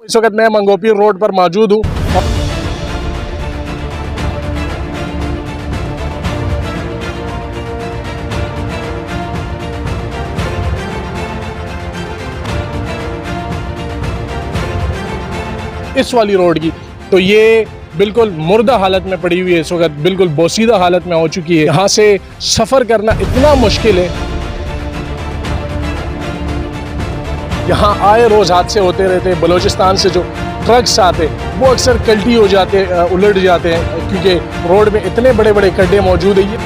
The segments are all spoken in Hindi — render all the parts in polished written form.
इस वक्त मैं मंगोपीर रोड पर मौजूद हूँ। इस वाली रोड की तो ये बिल्कुल मुर्दा हालत में पड़ी हुई है, इस वक्त बिल्कुल बोसीदा हालत में हो चुकी है। यहाँ से सफ़र करना इतना मुश्किल है। यहाँ आए रोज़ हादसे होते रहते हैं। बलूचिस्तान से जो ट्रक्स आते वो अक्सर कल्टी हो जाते, उलट जाते हैं, क्योंकि रोड में इतने बड़े बड़े खड्डे मौजूद हैं।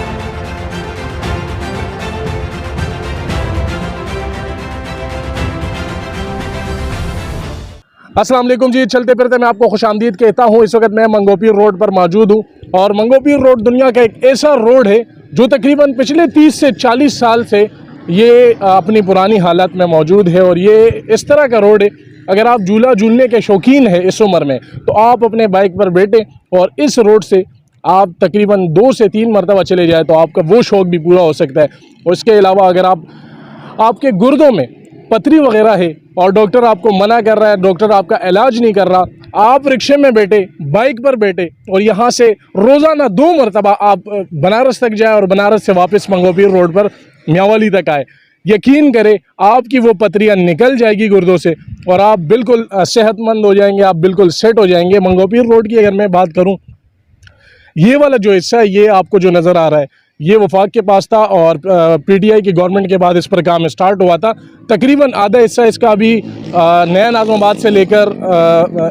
अस्सलाम वालेकुम जी, चलते फिरते मैं आपको खुशामदीद कहता हूँ। इस वक्त मैं मंगोपीर रोड पर मौजूद हूँ और मंगोपीर रोड दुनिया का एक ऐसा रोड है जो तकरीबन पिछले 30 से 40 साल से ये अपनी पुरानी हालत में मौजूद है। और ये इस तरह का रोड है, अगर आप झूला झूलने के शौकीन हैं इस उम्र में तो आप अपने बाइक पर बैठें और इस रोड से आप तकरीबन 2 से 3 मरतबा चले जाए तो आपका वो शौक़ भी पूरा हो सकता है। और इसके अलावा अगर आपके गुर्दों में पथरी वगैरह है और डॉक्टर आपको मना कर रहा है, डॉक्टर आपका इलाज नहीं कर रहा, आप रिक्शे में बैठे, बाइक पर बैठे और यहाँ से रोज़ाना 2 मरतबा आप बनारस तक जाए और बनारस से वापस मंगोपीर रोड पर मियांवाली तक आए, यकीन करें आपकी वो पथरियाँ निकल जाएगी गुर्दों से और आप बिल्कुल सेहतमंद हो जाएंगे, आप बिल्कुल सेट हो जाएंगे। मंगोपीर रोड की अगर मैं बात करूँ, ये वाला जो हिस्सा है ये आपको जो नज़र आ रहा है ये वफाक के पास था और पीटीआई की गवर्नमेंट के बाद इस पर काम स्टार्ट हुआ था। तकरीबन आधा हिस्सा इसका अभी नया नाज़माबाद से लेकर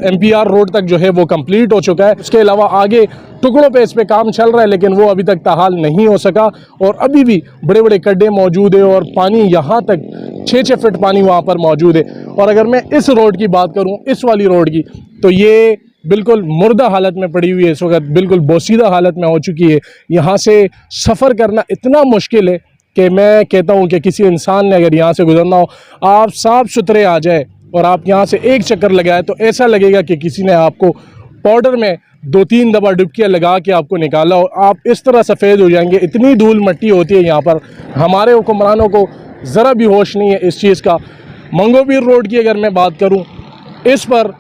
एमपीआर रोड तक जो है वो कंप्लीट हो चुका है। उसके अलावा आगे टुकड़ों पे इस पर काम चल रहा है, लेकिन वो अभी तक ताहाल नहीं हो सका और अभी भी बड़े बड़े गड्ढे मौजूद है और पानी यहाँ तक 6-6 फीट पानी वहाँ पर मौजूद है। और अगर मैं इस रोड की बात करूँ, इस वाली रोड की, तो ये बिल्कुल मुर्दा हालत में पड़ी हुई है, इस वक्त बिल्कुल बोसीदा हालत में हो चुकी है। यहाँ से सफ़र करना इतना मुश्किल है कि मैं कहता हूँ कि किसी इंसान ने अगर यहाँ से गुजरना हो, आप साफ़ सुथरे आ जाए और आप यहाँ से एक चक्कर लगाए तो ऐसा लगेगा कि किसी ने आपको पाउडर में 2-3 दफ़ा डुबकियाँ लगा के आपको निकाला और आप इस तरह सफ़ेद हो जाएंगे। इतनी धूल मट्टी होती है यहाँ पर, हमारे हुक्मरानों को ज़रा भी होश नहीं है इस चीज़ का। मंगोपीर रोड की अगर मैं बात करूँ, इस पर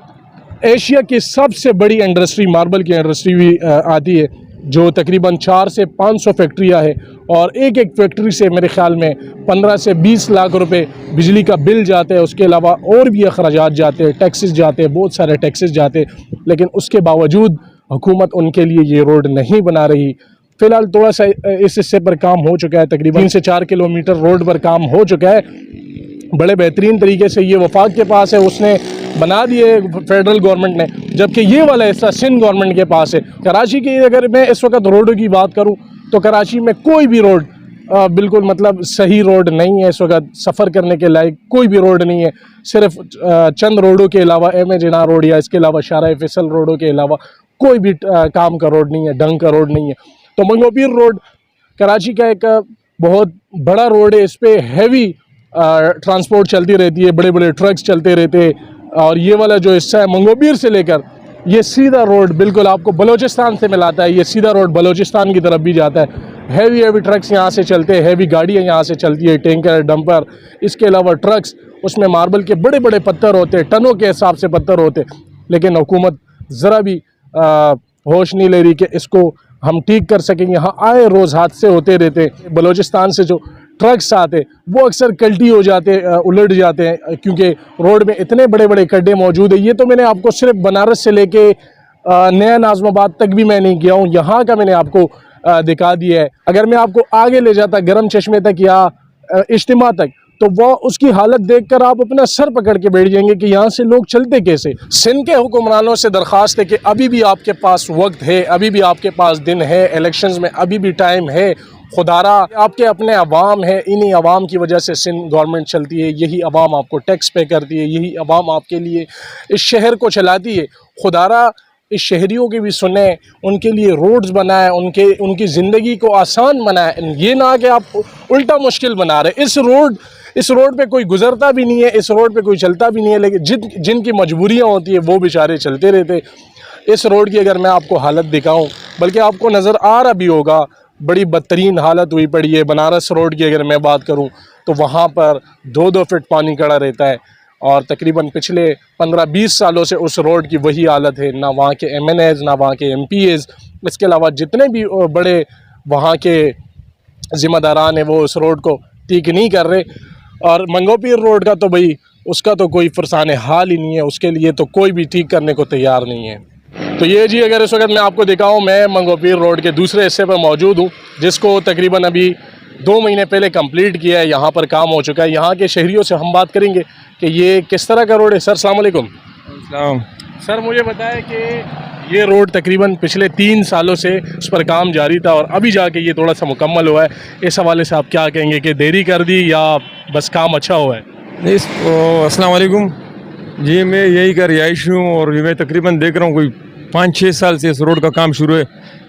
एशिया की सबसे बड़ी इंडस्ट्री मार्बल की इंडस्ट्री भी आती है, जो तकरीबन 4 से 500 फैक्ट्रियाँ हैं और एक एक फैक्ट्री से मेरे ख़्याल में 15 से 20 लाख रुपए बिजली का बिल जाते हैं। उसके अलावा और भी अखराजात जाते हैं, टैक्सेस जाते हैं, बहुत सारे टैक्सेस जाते हैं, लेकिन उसके बावजूद हुकूमत उनके लिए ये रोड नहीं बना रही। फ़िलहाल थोड़ा सा इस हिस्से पर काम हो चुका है, तकरीबन 3 से 4 किलोमीटर रोड पर काम हो चुका है बड़े बेहतरीन तरीके से। ये वफाक के पास है, उसने बना दिए फेडरल गवर्नमेंट ने, जबकि ये वाला हिस्सा सिंध गवर्नमेंट के पास है। कराची की अगर मैं इस वक्त रोडों की बात करूं तो कराची में कोई भी रोड बिल्कुल मतलब सही रोड नहीं है। इस वक्त सफ़र करने के लायक कोई भी रोड नहीं है। सिर्फ चंद रोडों के अलावा एम जिना रोड या इसके अलावा शाहराह फैसल रोडों के अलावा कोई भी काम का रोड नहीं है, ढंग का रोड नहीं है। तो मंगोपीर रोड कराची का एक बहुत बड़ा रोड है, इस पर हैवी ट्रांसपोर्ट चलती रहती है, बड़े बड़े ट्रक्स चलते रहते हैं। और ये वाला जो हिस्सा है मंगोपीर से लेकर ये सीधा रोड बिल्कुल आपको बलूचिस्तान से मिलाता है। ये सीधा रोड बलूचिस्तान की तरफ भी जाता है। हैवी ट्रक्स यहाँ से चलते हैं, हैवी गाड़ियाँ यहाँ से चलती है, टैंकर, डंपर, इसके अलावा ट्रक्स, उसमें मार्बल के बड़े बड़े पत्थर होते हैं, टनों के हिसाब से पत्थर होते हैं, लेकिन हुकूमत ज़रा भी होश नहीं ले रही कि इसको हम ठीक कर सकेंगे। यहाँ आए रोज़ हादसे होते रहते हैं। बलूचिस्तान से जो ट्रक्स आते वो अक्सर कल्टी हो जाते, उलट जाते हैं, क्योंकि रोड में इतने बड़े बड़े खड्डे मौजूद है। ये तो मैंने आपको सिर्फ बनारस से लेके नया नाज़माबाद तक भी मैं नहीं गया हूँ, यहाँ का मैंने आपको दिखा दिया है। अगर मैं आपको आगे ले जाता गरम चश्मे तक या इज्तिमा तक, तो वो उसकी हालत देखकर आप अपना सर पकड़ के बैठ जाएंगे कि यहाँ से लोग चलते कैसे। सिंध के हुक्मरानों से दरख्वास्त है कि अभी भी आपके पास वक्त है, अभी भी आपके पास दिन है, इलेक्शंस में अभी भी टाइम है। खुदारा आपके अपने अवाम है, इन्हीं अवाम की वजह से सिंध गवर्नमेंट चलती है, यही अवाम आपको टैक्स पे करती है, यही अवाम आपके लिए इस शहर को चलाती है। खुदारा इस शहरियों की भी सुने, उनके लिए रोड्स बनाए, उनकी ज़िंदगी को आसान बनाए, ये ना कि आप उल्टा मुश्किल बना रहे। इस रोड पे कोई गुजरता भी नहीं है, इस रोड पे कोई चलता भी नहीं है, लेकिन जिनकी मजबूरियाँ होती है वो बेचारे चलते रहते। इस रोड की अगर मैं आपको हालत दिखाऊं, बल्कि आपको नज़र आ रहा भी होगा, बड़ी बदतरीन हालत हुई पड़ी है। बनारस रोड की अगर मैं बात करूं तो वहाँ पर 2-2 फीट पानी खड़ा रहता है। और तकरीबन पिछले 15-20 सालों से उस रोड की वही हालत है। ना वहाँ के MNAs, ना वहाँ के MPAs, इसके अलावा जितने भी बड़े वहाँ के ज़िम्मेदारान हैं वो उस रोड को ठीक नहीं कर रहे। और मंगोपीर रोड का तो भाई उसका तो कोई फरसान हाल ही नहीं है, उसके लिए तो कोई भी ठीक करने को तैयार नहीं है। तो ये जी, अगर इस वक्त मैं आपको दिखाऊं, मैं मंगोपीर रोड के दूसरे हिस्से पर मौजूद हूँ, जिसको तकरीबन अभी 2 महीने पहले कंप्लीट किया है। यहाँ पर काम हो चुका है। यहाँ के शहरियों से हम बात करेंगे कि ये किस तरह का रोड है। सर अस्सलाम वालेकुम। सर मुझे बताया कि ये रोड तकरीबन पिछले 3 सालों से उस पर काम जारी था और अभी जाके ये थोड़ा सा मुकम्मल हुआ है। इस हवाले से आप क्या कहेंगे कि देरी कर दी या बस काम अच्छा हुआ है? नहीं, अस्सलाम वालेकुम जी, मैं यही का रिहाइश हूँ और मैं तकरीबन देख रहा हूँ कोई 5-6 साल से इस रोड का काम शुरू है,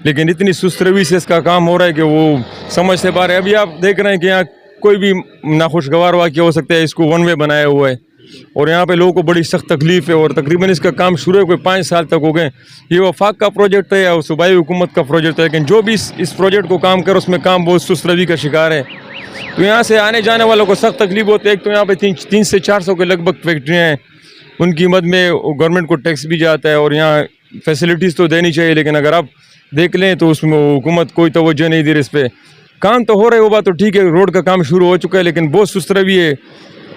लेकिन इतनी सुस्त रवि से इसका काम हो रहा है कि वो समझ से बाहर है। अभी आप देख रहे हैं कि यहाँ कोई भी नाखुशगवार वाक़या हो सकता है। इसको 1 वे बनाया हुआ है और यहाँ पे लोगों को बड़ी सख्त तकलीफ़ है और तकरीबन इसका काम शुरू है कोई 5 साल तक हो गए। ये वफाक का प्रोजेक्ट है या सूबाई हुकूमत का प्रोजेक्ट है, लेकिन जो भी इस प्रोजेक्ट को काम कर उसमें काम बहुत सुस्त रवि का शिकार है। तो यहाँ से आने जाने वालों को सख्त तकलीफ होती है। एक तो यहाँ पे 3 से 400 के लगभग फैक्ट्रियाँ हैं, उनकी मद में गवर्नमेंट को टैक्स भी जाता है और यहाँ फैसिलिटीज़ तो देनी चाहिए, लेकिन अगर आप देख लें तो उसमें हुकूमत कोई तवज्जो नहीं दे रही। इस पर काम तो हो रहा है, वो बात तो ठीक है, रोड का काम शुरू हो चुका है, लेकिन बहुत सुस्त रवि है।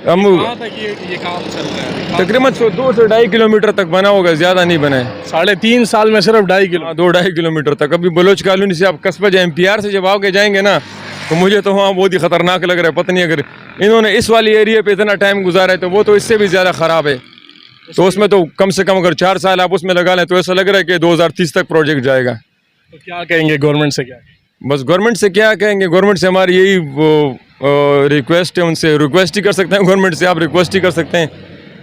हम ये काम चल रहा है तकरीबन 2 से 2.5 किलोमीटर तक बना होगा, ज़्यादा नहीं बना है। 3.5 साल में सिर्फ 2.5 किलोमीटर तक। अभी बलोच कॉलोनी से आप कस्बा जाए MPR से जब आगे जाएंगे ना, तो मुझे तो वहाँ बहुत ही ख़तरनाक लग रहा है। पता नहीं अगर इन्होंने इस वाली एरिया पे इतना टाइम गुजारा है तो वो तो इससे भी ज़्यादा ख़राब है। तो उसमें तो कम से कम अगर 4 साल आप उसमें लगा लें तो ऐसा लग रहा है कि 2030 तक प्रोजेक्ट जाएगा। तो क्या कहेंगे गवर्नमेंट से? क्या बस गवर्नमेंट से क्या कहेंगे, गवर्नमेंट से हमारी यही रिक्वेस्ट है, उनसे रिक्वेस्ट ही कर सकते हैं। गवर्नमेंट से आप रिक्वेस्ट ही कर सकते हैं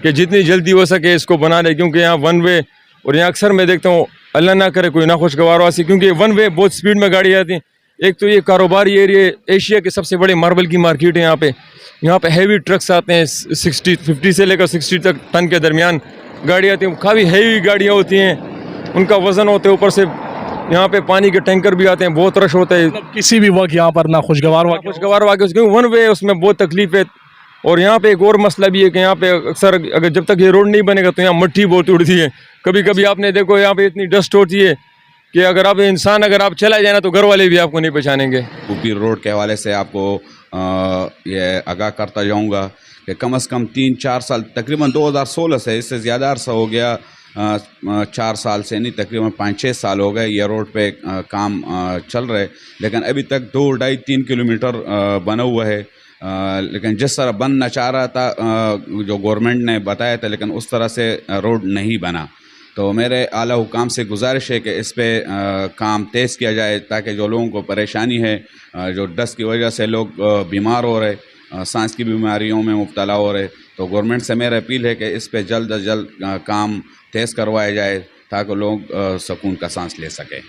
कि जितनी जल्दी हो सके इसको बना लें, क्योंकि यहाँ 1 वे और यहाँ अक्सर मैं देखता हूँ अल्लाह ना करे कोई नाखुशगवार वासी, क्योंकि 1 वे बहुत स्पीड में गाड़ी आती है। एक तो ये कारोबारी एरिया, एशिया के सबसे बड़े मार्बल की मार्केट है यहाँ पे हैवी ट्रक्स आते हैं 50 से लेकर 60 तक टन के दरमियान गाड़ी आती हैं। काफ़ी हैवी गाड़ियाँ होती हैं, उनका वज़न होता है, ऊपर से यहाँ पे पानी के टैंकर भी आते हैं, बहुत रश होता है। मतलब किसी भी वक्त यहाँ पर ना खुशगवार वाक़या, क्योंकि 1 वे उसमें बहुत तकलीफ है। और यहाँ पे एक और मसला भी है कि यहाँ पे अक्सर अगर जब तक ये रोड नहीं बनेगा तो यहाँ मट्टी बहुत उड़ती है। कभी कभी आपने देखो यहाँ पे इतनी डस्ट होती है कि अगर आप चला जाए ना तो घर वाले भी आपको नहीं पहचानेंगे। मंगोपीर रोड के हवाले से आपको ये आगाह करता जाऊँगा कि कम से कम 3-4 साल, तकरीबन 2016 से, इससे ज़्यादा अरसा हो गया, 4 साल से नहीं, तकरीबन 5-6 साल हो गए ये रोड पे काम चल रहे, लेकिन अभी तक 2-2.5-3 किलोमीटर बना हुआ है। लेकिन जिस तरह बनना चाह रहा था, जो गवर्नमेंट ने बताया था, लेकिन उस तरह से रोड नहीं बना। तो मेरे आला हुकाम से गुजारिश है कि इस पे काम तेज़ किया जाए, ताकि जो लोगों को परेशानी है, जो डस्ट की वजह से लोग बीमार हो रहे, सांस की बीमारियों में मुब्तला हो रहे, तो गवर्नमेंट से मेरी अपील है कि इस पे जल्द अज जल्द काम तेज़ करवाया जाए ताकि लोग सुकून का सांस ले सकें।